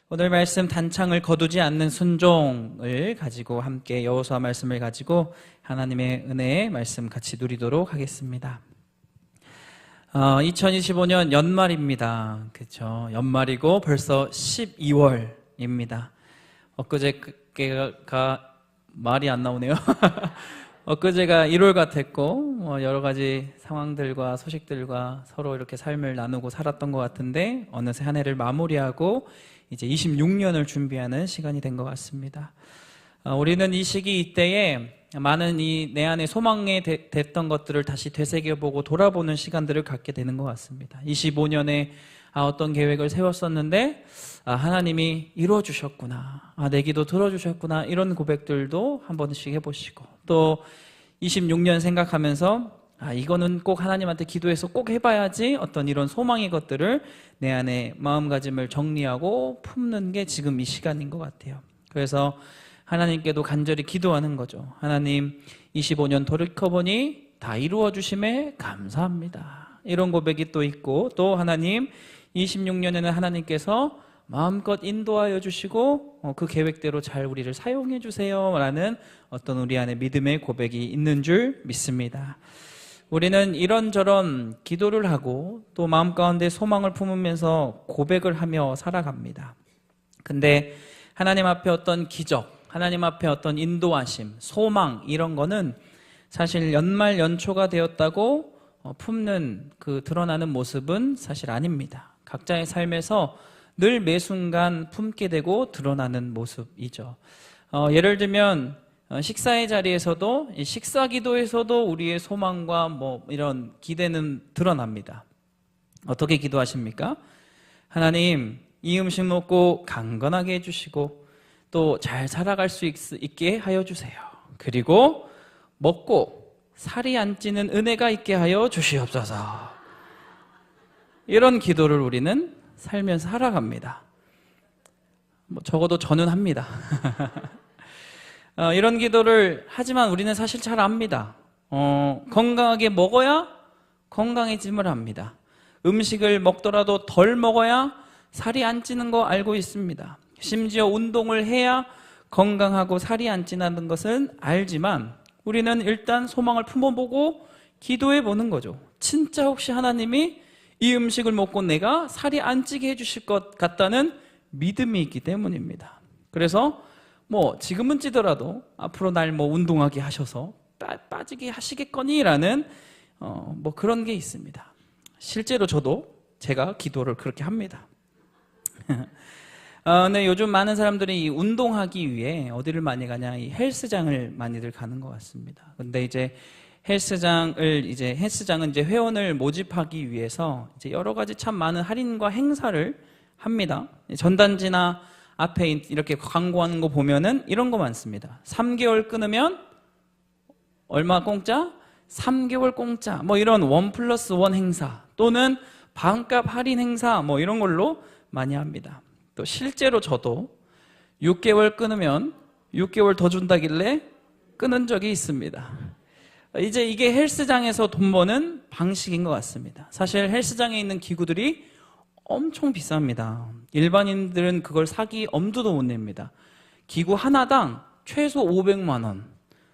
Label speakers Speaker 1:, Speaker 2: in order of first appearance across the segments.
Speaker 1: 오늘 말씀 단창을 거두지 않는 순종을 가지고 함께 여호수아 말씀을 가지고 하나님의 은혜의 말씀 같이 누리도록 하겠습니다. 2025년 연말입니다. 그렇죠? 연말이고 벌써 12월입니다. 엊그제가 말이 안 나오네요. 엊그제가 1월 같았고 여러 가지 상황들과 소식들과 서로 이렇게 삶을 나누고 살았던 것 같은데 어느새 한 해를 마무리하고 이제 26년을 준비하는 시간이 된 것 같습니다. 우리는 이 시기 이때에 많은 내 안에 소망에 됐던 것들을 다시 되새겨보고 돌아보는 시간들을 갖게 되는 것 같습니다. 25년에 어떤 계획을 세웠었는데 하나님이 이루어주셨구나, 내 기도 들어주셨구나, 이런 고백들도 한 번씩 해보시고, 또 26년 생각하면서 이거는 꼭 하나님한테 기도해서 꼭 해봐야지, 어떤 이런 소망의 것들을 내 안에 마음가짐을 정리하고 품는 게 지금 이 시간인 것 같아요. 그래서 하나님께도 간절히 기도하는 거죠. 하나님, 25년 돌이켜보니 다 이루어주심에 감사합니다. 이런 고백이 또 있고, 또 하나님, 26년에는 하나님께서 마음껏 인도하여 주시고 그 계획대로 잘 우리를 사용해 주세요 라는 어떤 우리 안에 믿음의 고백이 있는 줄 믿습니다. 우리는 이런저런 기도를 하고 또 마음 가운데 소망을 품으면서 고백을 하며 살아갑니다. 근데 하나님 앞에 어떤 기적, 하나님 앞에 어떤 인도하심, 소망, 이런 거는 사실 연말 연초가 되었다고 품는 그 드러나는 모습은 사실 아닙니다. 각자의 삶에서 늘 매 순간 품게 되고 드러나는 모습이죠. 예를 들면 식사의 자리에서도, 식사 기도에서도 우리의 소망과 이런 기대는 드러납니다. 어떻게 기도하십니까? 하나님, 이 음식 먹고 강건하게 해주시고 또 잘 살아갈 수 있게 하여 주세요. 그리고 먹고 살이 안 찌는 은혜가 있게 하여 주시옵소서. 이런 기도를 우리는 살면서 살아갑니다. 적어도 저는 합니다. 이런 기도를 하지만 우리는 사실 잘 압니다. 건강하게 먹어야 건강해짐을 합니다. 음식을 먹더라도 덜 먹어야 살이 안 찌는 거 알고 있습니다. 심지어 운동을 해야 건강하고 살이 안 찌는 것은 알지만 우리는 일단 소망을 품어보고 기도해보는 거죠. 진짜 혹시 하나님이 이 음식을 먹고 내가 살이 안 찌게 해주실 것 같다는 믿음이 있기 때문입니다. 그래서 지금은 찌더라도 앞으로 날 운동하게 하셔서 빠지게 하시겠거니라는 그런 게 있습니다. 실제로 저도 제가 기도를 그렇게 합니다. 근데 요즘 많은 사람들이 운동하기 위해 어디를 많이 가냐, 이 헬스장을 많이들 가는 것 같습니다. 근데 이제 헬스장은 이제 회원을 모집하기 위해서 이제 여러 가지 참 많은 할인과 행사를 합니다. 전단지나 앞에 이렇게 광고하는 거 보면은 이런 거 많습니다. 3개월 끊으면 얼마 공짜? 3개월 공짜. 이런 1+1 행사 또는 반값 할인 행사 이런 걸로 많이 합니다. 또 실제로 저도 6개월 끊으면 6개월 더 준다길래 끊은 적이 있습니다. 이제 이게 헬스장에서 돈 버는 방식인 것 같습니다. 사실 헬스장에 있는 기구들이 엄청 비쌉니다. 일반인들은 그걸 사기 엄두도 못 냅니다. 기구 하나당 최소 500만 원,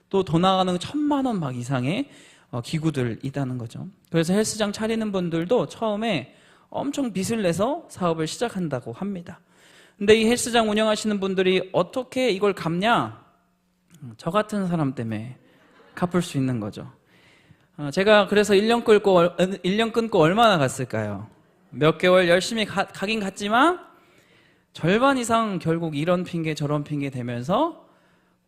Speaker 1: 또 더 나가는 1000만 원 막 이상의 기구들 있다는 거죠. 그래서 헬스장 차리는 분들도 처음에 엄청 빚을 내서 사업을 시작한다고 합니다. 근데 이 헬스장 운영하시는 분들이 어떻게 이걸 갚냐? 저 같은 사람 때문에 갚을 수 있는 거죠. 제가 그래서 1년 끊고 얼마나 갔을까요? 몇 개월 열심히 가긴 갔지만 절반 이상 결국 이런 핑계 저런 핑계 대면서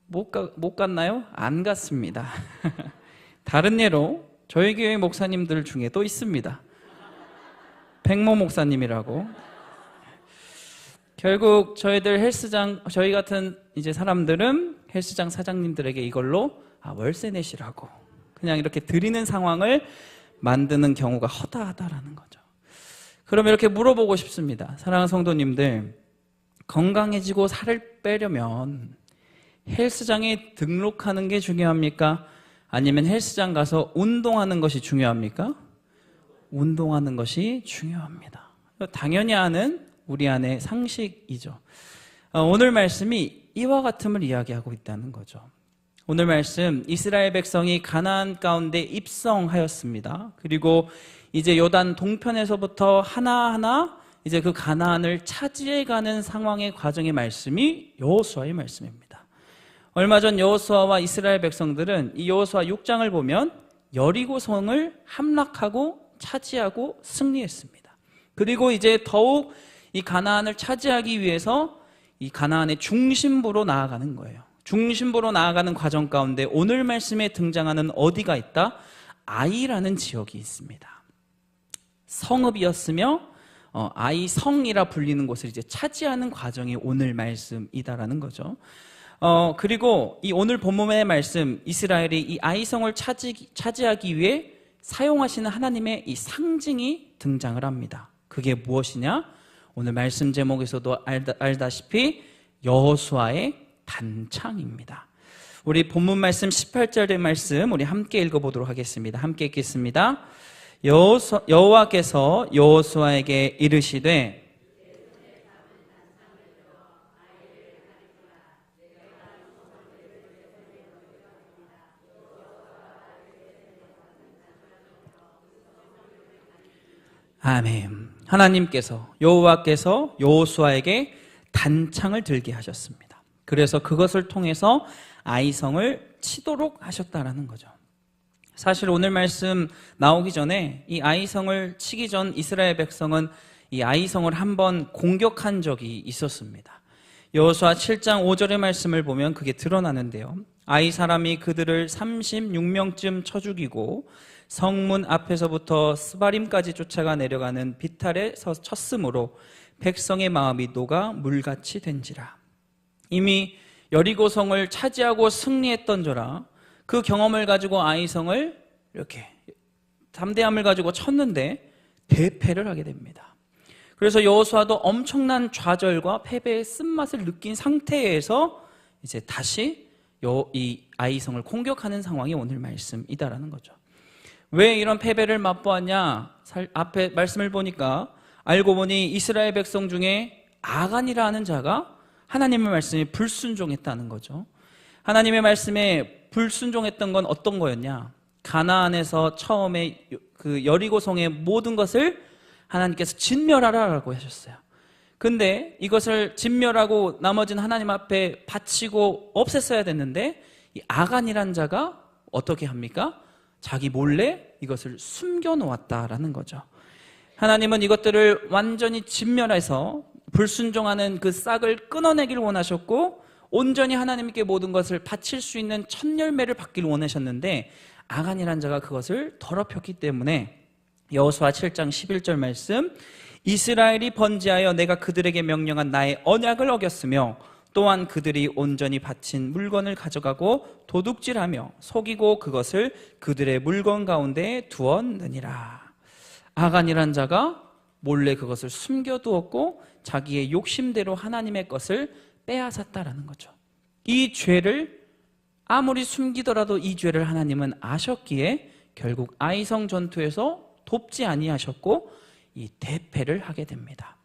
Speaker 1: 못 갔나요? 안 갔습니다. 다른 예로 저희 교회 목사님들 중에 또 있습니다. 백모 목사님이라고. 결국 저희 같은 이제 사람들은 헬스장 사장님들에게 이걸로 월세 내시라고 그냥 이렇게 드리는 상황을 만드는 경우가 허다하다라는 거죠. 그럼 이렇게 물어보고 싶습니다. 사랑하는 성도님들, 건강해지고 살을 빼려면 헬스장에 등록하는 게 중요합니까? 아니면 헬스장 가서 운동하는 것이 중요합니까? 운동하는 것이 중요합니다. 당연히 아는 우리 안의 상식이죠. 오늘 말씀이 이와 같음을 이야기하고 있다는 거죠. 오늘 말씀, 이스라엘 백성이 가나안 가운데 입성하였습니다. 그리고 이제 요단 동편에서부터 하나하나 이제 그 가나안을 차지해가는 상황의 과정의 말씀이 여호수아의 말씀입니다. 얼마 전 여호수아와 이스라엘 백성들은 이 여호수아 6장을 보면 여리고성을 함락하고 차지하고 승리했습니다. 그리고 이제 더욱 이 가나안을 차지하기 위해서 이 가나안의 중심부로 나아가는 거예요. 중심부로 나아가는 과정 가운데 오늘 말씀에 등장하는 어디가 있다? 아이라는 지역이 있습니다. 성읍이었으며 아이성이라 불리는 곳을 이제 차지하는 과정이 오늘 말씀이다라는 거죠. 그리고 이 오늘 본문의 말씀, 이스라엘이 이 아이성을 차지하기 위해 사용하시는 하나님의 이 상징이 등장을 합니다. 그게 무엇이냐? 오늘 말씀 제목에서도 알다시피 여호수아의 단창입니다. 우리 본문 말씀 18절의 말씀 우리 함께 읽어보도록 하겠습니다. 함께 읽겠습니다. 여호와께서 여호수아에게 이르시되 아멘. 하나님께서 여호와께서 여호수아에게 단창을 들게 하셨습니다. 그래서 그것을 통해서 아이성을 치도록 하셨다라는 거죠. 사실 오늘 말씀 나오기 전에 이 아이성을 치기 전 이스라엘 백성은 이 아이성을 한번 공격한 적이 있었습니다. 여호수아 7장 5절의 말씀을 보면 그게 드러나는데요. 아이 사람이 그들을 36명쯤 쳐 죽이고 성문 앞에서부터 스바림까지 쫓아가 내려가는 비탈에 쳤으므로 백성의 마음이 녹아 물같이 된지라. 이미 여리고성을 차지하고 승리했던저라 그 경험을 가지고 아이성을 이렇게 담대함을 가지고 쳤는데 대패를 하게 됩니다. 그래서 여호수아도 엄청난 좌절과 패배의 쓴맛을 느낀 상태에서 이제 다시 이 아이성을 공격하는 상황이 오늘 말씀이다라는 거죠. 왜 이런 패배를 맛보았냐? 앞에 말씀을 보니까 알고 보니 이스라엘 백성 중에 아간이라 하는 자가 하나님의 말씀에 불순종했다는 거죠. 하나님의 말씀에 불순종했던 건 어떤 거였냐? 가나안에서 처음에 그 여리고성의 모든 것을 하나님께서 진멸하라라고 하셨어요. 근데 이것을 진멸하고 나머지는 하나님 앞에 바치고 없앴어야 됐는데 이 아간이란 자가 어떻게 합니까? 자기 몰래 이것을 숨겨놓았다라는 거죠. 하나님은 이것들을 완전히 진멸해서 불순종하는 그 싹을 끊어내길 원하셨고 온전히 하나님께 모든 것을 바칠 수 있는 첫 열매를 받기를 원하셨는데 아간이란 자가 그것을 더럽혔기 때문에 여호수아 7장 11절 말씀 이스라엘이 번제하여 내가 그들에게 명령한 나의 언약을 어겼으며 또한 그들이 온전히 바친 물건을 가져가고 도둑질하며 속이고 그것을 그들의 물건 가운데 두었느니라. 아간이란 자가 몰래 그것을 숨겨두었고 자기의 욕심대로 하나님의 것을 빼앗았다라는 거죠. 이 죄를 아무리 숨기더라도 이 죄를 하나님은 아셨기에 결국 아이성 전투에서 돕지 아니하셨고 이 대패를 하게 됩니다.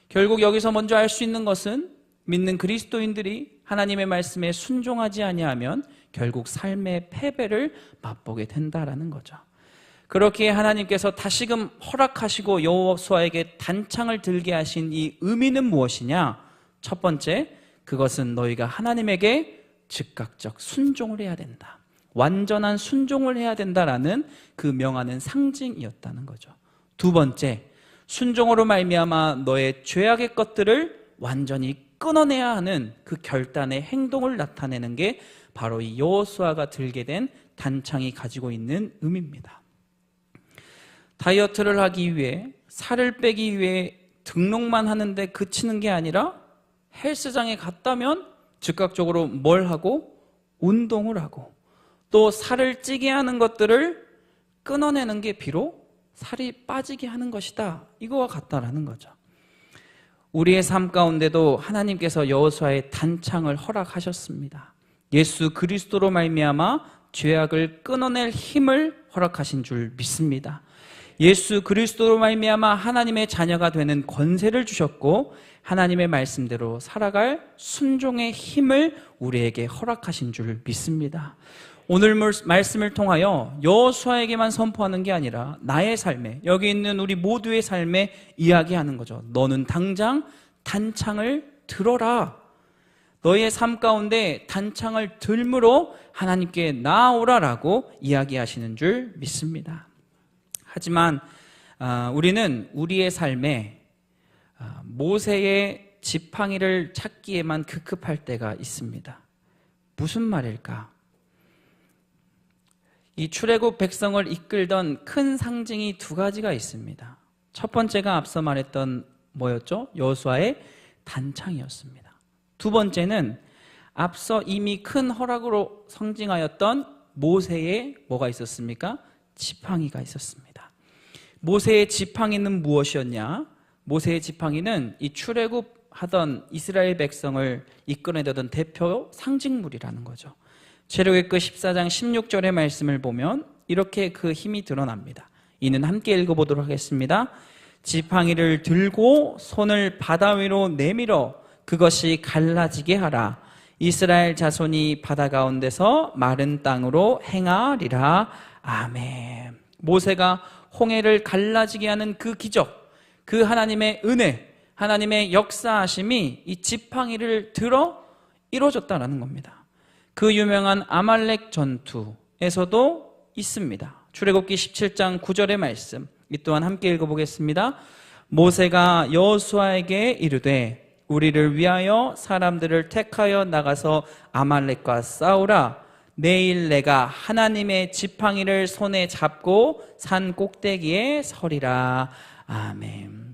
Speaker 1: 결국 여기서 먼저 알 수 있는 것은 믿는 그리스도인들이 하나님의 말씀에 순종하지 아니하면 결국 삶의 패배를 맛보게 된다라는 거죠. 그렇기에 하나님께서 다시금 허락하시고 여호수아에게 단창을 들게 하신 이 의미는 무엇이냐? 첫 번째, 그것은 너희가 하나님에게 즉각적 순종을 해야 된다. 완전한 순종을 해야 된다라는 그 명하는 상징이었다는 거죠. 두 번째, 순종으로 말미암아 너의 죄악의 것들을 완전히 끊어내야 하는 그 결단의 행동을 나타내는 게 바로 이 여호수아가 들게 된 단창이 가지고 있는 의미입니다. 다이어트를 하기 위해 살을 빼기 위해 등록만 하는데 그치는 게 아니라 헬스장에 갔다면 즉각적으로 뭘 하고 운동을 하고 또 살을 찌게 하는 것들을 끊어내는 게 비록 살이 빠지게 하는 것이다. 이거와 같다라는 거죠. 우리의 삶 가운데도 하나님께서 여호수아의 단창을 허락하셨습니다. 예수 그리스도로 말미암아 죄악을 끊어낼 힘을 허락하신 줄 믿습니다. 예수 그리스도로 말미암아 하나님의 자녀가 되는 권세를 주셨고 하나님의 말씀대로 살아갈 순종의 힘을 우리에게 허락하신 줄 믿습니다. 오늘 말씀을 통하여 여호수아에게만 선포하는 게 아니라 나의 삶에, 여기 있는 우리 모두의 삶에 이야기하는 거죠. 너는 당장 단창을 들어라. 너의 삶 가운데 단창을 들므로 하나님께 나아오라라고 이야기하시는 줄 믿습니다. 하지만 우리는 우리의 삶에 모세의 지팡이를 찾기에만 급급할 때가 있습니다. 무슨 말일까? 이 출애굽 백성을 이끌던 큰 상징이 두 가지가 있습니다. 첫 번째가 앞서 말했던 뭐였죠? 여호수아의 단창이었습니다. 두 번째는 앞서 이미 큰 허락으로 상징하였던 모세의 뭐가 있었습니까? 지팡이가 있었습니다. 모세의 지팡이는 무엇이었냐? 모세의 지팡이는 이 출애굽하던 이스라엘 백성을 이끌어내던 대표 상징물이라는 거죠. 출애굽기 14장 16절의 말씀을 보면 이렇게 그 힘이 드러납니다. 이는 함께 읽어보도록 하겠습니다. 지팡이를 들고 손을 바다 위로 내밀어 그것이 갈라지게 하라. 이스라엘 자손이 바다 가운데서 마른 땅으로 행하리라. 아멘. 모세가 홍해를 갈라지게 하는 그 기적, 그 하나님의 은혜, 하나님의 역사하심이 이 지팡이를 들어 이루어졌다는 겁니다. 그 유명한 아말렉 전투에서도 있습니다. 출애굽기 17장 9절의 말씀, 이 또한 함께 읽어보겠습니다. 모세가 여호수아에게 이르되 우리를 위하여 사람들을 택하여 나가서 아말렉과 싸우라. 내일 내가 하나님의 지팡이를 손에 잡고 산 꼭대기에 서리라. 아멘.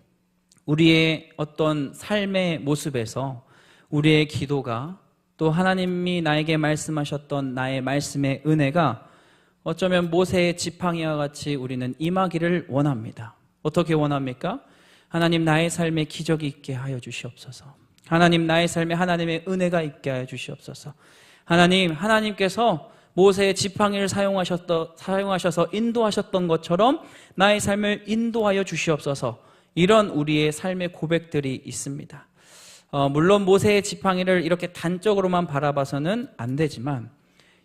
Speaker 1: 우리의 어떤 삶의 모습에서 우리의 기도가, 또 하나님이 나에게 말씀하셨던 나의 말씀의 은혜가 어쩌면 모세의 지팡이와 같이 우리는 임하기를 원합니다. 어떻게 원합니까? 하나님, 나의 삶에 기적이 있게 하여 주시옵소서. 하나님, 나의 삶에 하나님의 은혜가 있게 하여 주시옵소서. 하나님, 하나님께서 모세의 지팡이를 사용하셔서 인도하셨던 것처럼 나의 삶을 인도하여 주시옵소서. 이런 우리의 삶의 고백들이 있습니다. 물론 모세의 지팡이를 이렇게 단적으로만 바라봐서는 안 되지만,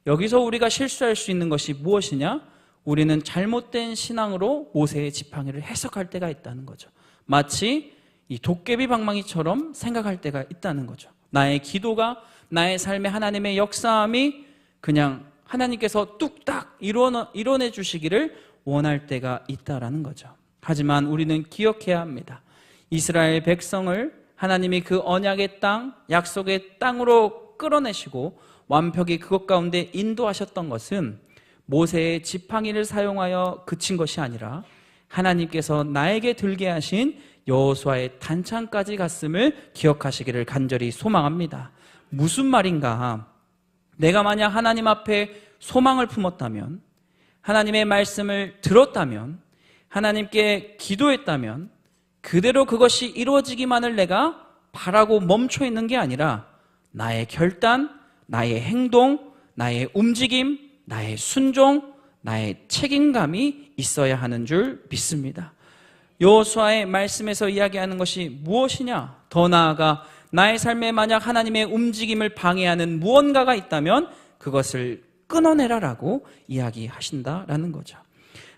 Speaker 1: 여기서 우리가 실수할 수 있는 것이 무엇이냐? 우리는 잘못된 신앙으로 모세의 지팡이를 해석할 때가 있다는 거죠. 마치 이 도깨비 방망이처럼 생각할 때가 있다는 거죠. 나의 기도가, 나의 삶에 하나님의 역사함이 그냥 하나님께서 뚝딱 이뤄내 주시기를 원할 때가 있다라는 거죠. 하지만 우리는 기억해야 합니다. 이스라엘 백성을 하나님이 그 언약의 땅, 약속의 땅으로 끌어내시고 완벽히 그것 가운데 인도하셨던 것은 모세의 지팡이를 사용하여 그친 것이 아니라 하나님께서 나에게 들게 하신 여호수아의 단창까지 갔음을 기억하시기를 간절히 소망합니다. 무슨 말인가? 내가 만약 하나님 앞에 소망을 품었다면, 하나님의 말씀을 들었다면, 하나님께 기도했다면 그대로 그것이 이루어지기만을 내가 바라고 멈춰 있는 게 아니라 나의 결단, 나의 행동, 나의 움직임, 나의 순종, 나의 책임감이 있어야 하는 줄 믿습니다. 여호수아의 말씀에서 이야기하는 것이 무엇이냐? 더 나아가 나의 삶에 만약 하나님의 움직임을 방해하는 무언가가 있다면 그것을 끊어내라라고 이야기하신다라는 거죠.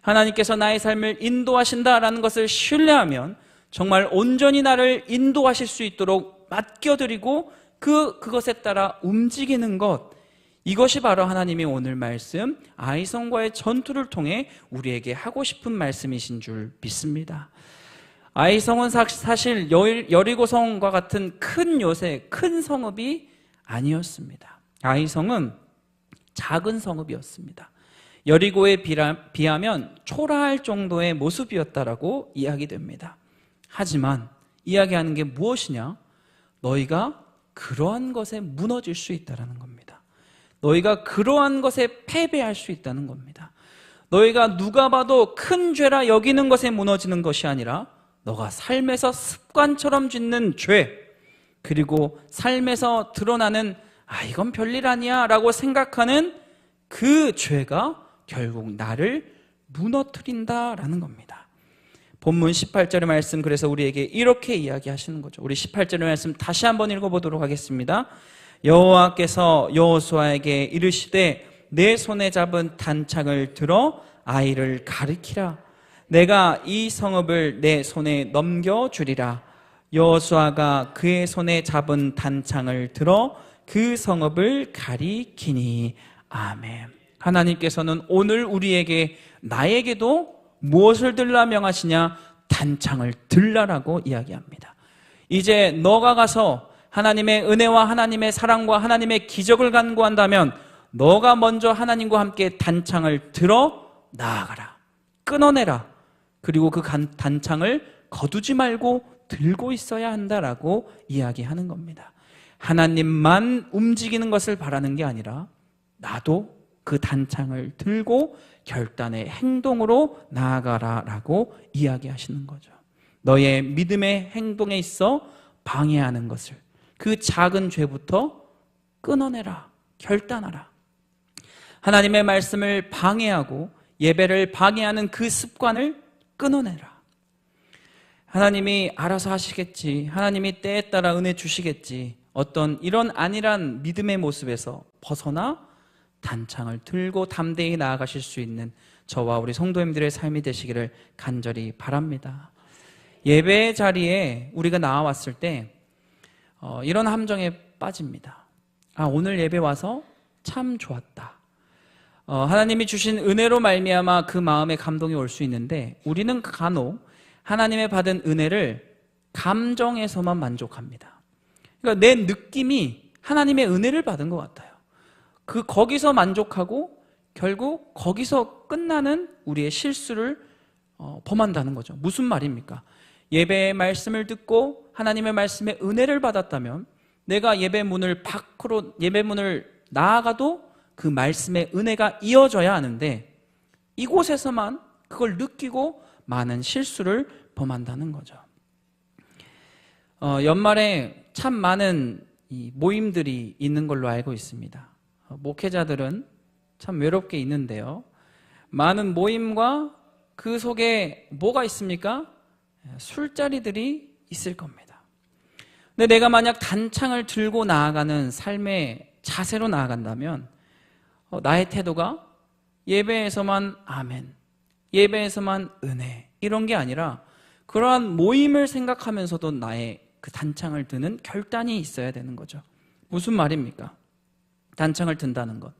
Speaker 1: 하나님께서 나의 삶을 인도하신다라는 것을 신뢰하면 정말 온전히 나를 인도하실 수 있도록 맡겨드리고 그것에 따라 움직이는 것, 이것이 바로 하나님이 오늘 말씀 아이성과의 전투를 통해 우리에게 하고 싶은 말씀이신 줄 믿습니다. 아이성은 사실 여리고성과 같은 큰 요새, 큰 성읍이 아니었습니다. 아이성은 작은 성읍이었습니다. 여리고에 비하면 초라할 정도의 모습이었다라고 이야기됩니다. 하지만 이야기하는 게 무엇이냐? 너희가 그러한 것에 무너질 수 있다는 겁니다. 너희가 그러한 것에 패배할 수 있다는 겁니다. 너희가 누가 봐도 큰 죄라 여기는 것에 무너지는 것이 아니라 너가 삶에서 습관처럼 짓는 죄, 그리고 삶에서 드러나는 이건 별일 아니야 라고 생각하는 그 죄가 결국 나를 무너뜨린다라는 겁니다. 본문 18절의 말씀, 그래서 우리에게 이렇게 이야기하시는 거죠. 우리 18절의 말씀 다시 한번 읽어보도록 하겠습니다. 여호와께서 여호수아에게 이르시되 내 손에 잡은 단창을 들어 아이를 가리키라. 내가 이 성읍을 내 손에 넘겨주리라. 여호수아가 그의 손에 잡은 단창을 들어 그 성읍을 가리키니. 아멘. 하나님께서는 오늘 우리에게, 나에게도 무엇을 들라 명하시냐? 단창을 들라라고 이야기합니다. 이제 너가 가서 하나님의 은혜와 하나님의 사랑과 하나님의 기적을 간구한다면 너가 먼저 하나님과 함께 단창을 들어 나아가라. 끊어내라. 그리고 그 단창을 거두지 말고 들고 있어야 한다라고 이야기하는 겁니다. 하나님만 움직이는 것을 바라는 게 아니라 나도 그 단창을 들고 결단의 행동으로 나아가라라고 이야기하시는 거죠. 너의 믿음의 행동에 있어 방해하는 것을, 그 작은 죄부터 끊어내라. 결단하라. 하나님의 말씀을 방해하고 예배를 방해하는 그 습관을 끊어내라. 하나님이 알아서 하시겠지, 하나님이 때에 따라 은혜 주시겠지, 어떤 이런 안일한 믿음의 모습에서 벗어나 단창을 들고 담대히 나아가실 수 있는 저와 우리 성도님들의 삶이 되시기를 간절히 바랍니다. 예배 자리에 우리가 나와왔을 때 이런 함정에 빠집니다. 오늘 예배 와서 참 좋았다. 하나님이 주신 은혜로 말미암아 그 마음에 감동이 올 수 있는데, 우리는 간혹 하나님의 받은 은혜를 감정에서만 만족합니다. 그러니까 내 느낌이 하나님의 은혜를 받은 것 같아요. 거기서 만족하고 결국 거기서 끝나는 우리의 실수를 범한다는 거죠. 무슨 말입니까? 예배의 말씀을 듣고 하나님의 말씀에 은혜를 받았다면 내가 예배 문을 나아가도 그 말씀의 은혜가 이어져야 하는데, 이곳에서만 그걸 느끼고 많은 실수를 범한다는 거죠. 연말에 참 많은 이 모임들이 있는 걸로 알고 있습니다. 목회자들은 참 외롭게 있는데요, 많은 모임과 그 속에 뭐가 있습니까? 술자리들이 있을 겁니다. 근데 내가 만약 단창을 들고 나아가는 삶의 자세로 나아간다면 나의 태도가 예배에서만 아멘, 예배에서만 은혜, 이런 게 아니라 그러한 모임을 생각하면서도 나의 그 단창을 드는 결단이 있어야 되는 거죠. 무슨 말입니까? 단창을 든다는 것,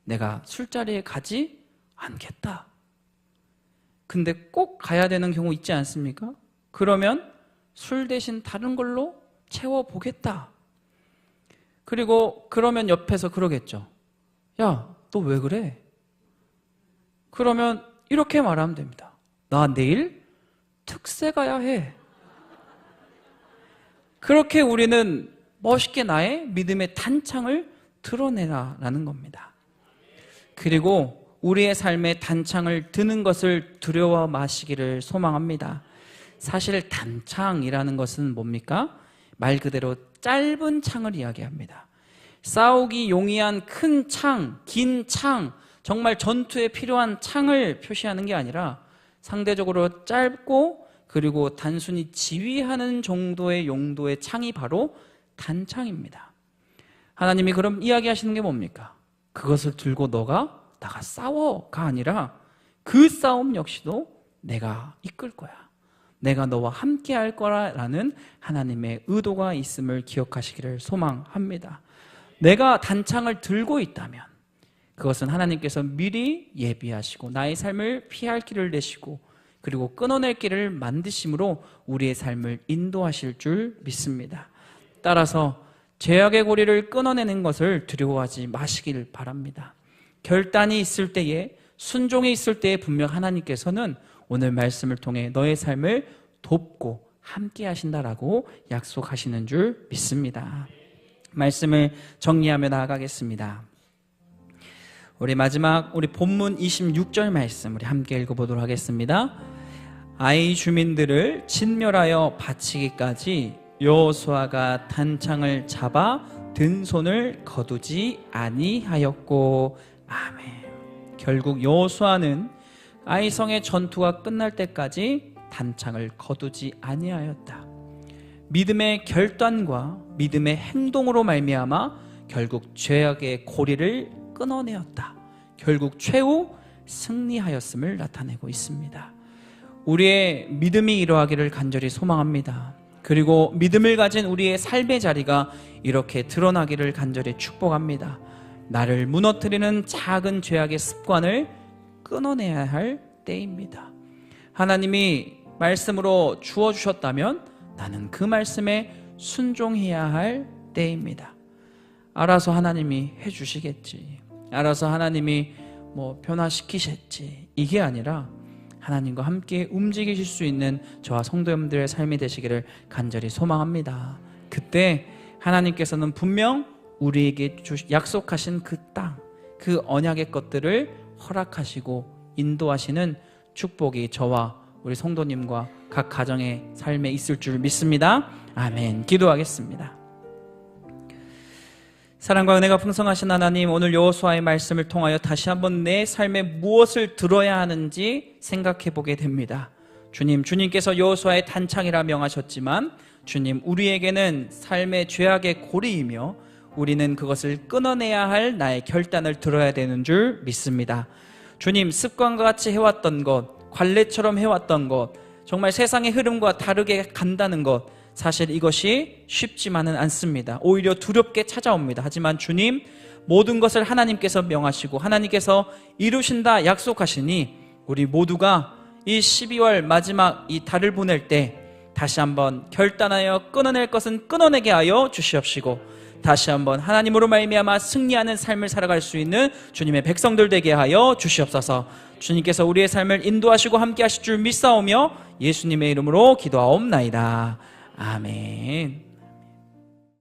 Speaker 1: 내가 술자리에 가지 않겠다. 근데 꼭 가야 되는 경우 있지 않습니까? 그러면 술 대신 다른 걸로 채워보겠다. 그리고 그러면 옆에서 그러겠죠. 야, 너 왜 그래? 그러면 이렇게 말하면 됩니다. 나 내일 특세 가야 해. 그렇게 우리는 멋있게 나의 믿음의 단창을 드러내라라는 겁니다. 그리고 우리의 삶에 단창을 드는 것을 두려워 마시기를 소망합니다. 사실 단창이라는 것은 뭡니까? 말 그대로 짧은 창을 이야기합니다. 싸우기 용이한 큰 창, 긴 창, 정말 전투에 필요한 창을 표시하는 게 아니라 상대적으로 짧고 그리고 단순히 지휘하는 정도의 용도의 창이 바로 단창입니다. 하나님이 그럼 이야기하시는 게 뭡니까? 그것을 들고 나가 싸워가 아니라 그 싸움 역시도 내가 이끌 거야. 내가 너와 함께 할 거라는 하나님의 의도가 있음을 기억하시기를 소망합니다. 내가 단창을 들고 있다면 그것은 하나님께서 미리 예비하시고 나의 삶을 피할 길을 내시고 그리고 끊어낼 길을 만드심으로 우리의 삶을 인도하실 줄 믿습니다. 따라서 죄악의 고리를 끊어내는 것을 두려워하지 마시길 바랍니다. 결단이 있을 때에, 순종이 있을 때에 분명 하나님께서는 오늘 말씀을 통해 너의 삶을 돕고 함께 하신다라고 약속하시는 줄 믿습니다. 말씀을 정리하며 나아가겠습니다. 우리 마지막 우리 본문 26절 말씀 우리 함께 읽어보도록 하겠습니다. 아이 주민들을 진멸하여 바치기까지 여호수아가 단창을 잡아 든 손을 거두지 아니하였고. 아멘. 결국 여호수아는 아이성의 전투가 끝날 때까지 단창을 거두지 아니하였다. 믿음의 결단과 믿음의 행동으로 말미암아 결국 죄악의 고리를 끊어내었다. 결국 최후 승리하였음을 나타내고 있습니다. 우리의 믿음이 이러하기를 간절히 소망합니다. 그리고 믿음을 가진 우리의 삶의 자리가 이렇게 드러나기를 간절히 축복합니다. 나를 무너뜨리는 작은 죄악의 습관을 끊어내야 할 때입니다. 하나님이 말씀으로 주어주셨다면 나는 그 말씀에 순종해야 할 때입니다. 알아서 하나님이 해주시겠지, 알아서 하나님이 변화시키셨지, 이게 아니라 하나님과 함께 움직이실 수 있는 저와 성도님들의 삶이 되시기를 간절히 소망합니다. 그때 하나님께서는 분명 우리에게 약속하신 그 땅, 그 언약의 것들을 허락하시고 인도하시는 축복이 저와 우리 성도님과 각 가정의 삶에 있을 줄 믿습니다. 아멘. 기도하겠습니다. 사랑과 은혜가 풍성하신 하나님, 오늘 여호수아의 말씀을 통하여 다시 한번 내 삶에 무엇을 들어야 하는지 생각해 보게 됩니다. 주님께서 여호수아의 단창이라 명하셨지만 주님, 우리에게는 삶의 죄악의 고리이며 우리는 그것을 끊어내야 할 나의 결단을 들어야 되는 줄 믿습니다. 주님, 습관과 같이 해왔던 것, 관례처럼 해왔던 것, 정말 세상의 흐름과 다르게 간다는 것, 사실 이것이 쉽지만은 않습니다. 오히려 두렵게 찾아옵니다. 하지만 주님, 모든 것을 하나님께서 명하시고 하나님께서 이루신다 약속하시니 우리 모두가 이 12월 마지막 이 달을 보낼 때 다시 한번 결단하여 끊어낼 것은 끊어내게 하여 주시옵시고, 다시 한번 하나님으로 말미암아 승리하는 삶을 살아갈 수 있는 주님의 백성들 되게 하여 주시옵소서. 주님께서 우리의 삶을 인도하시고 함께 하실 줄 믿사오며 예수님의 이름으로 기도하옵나이다. 아멘.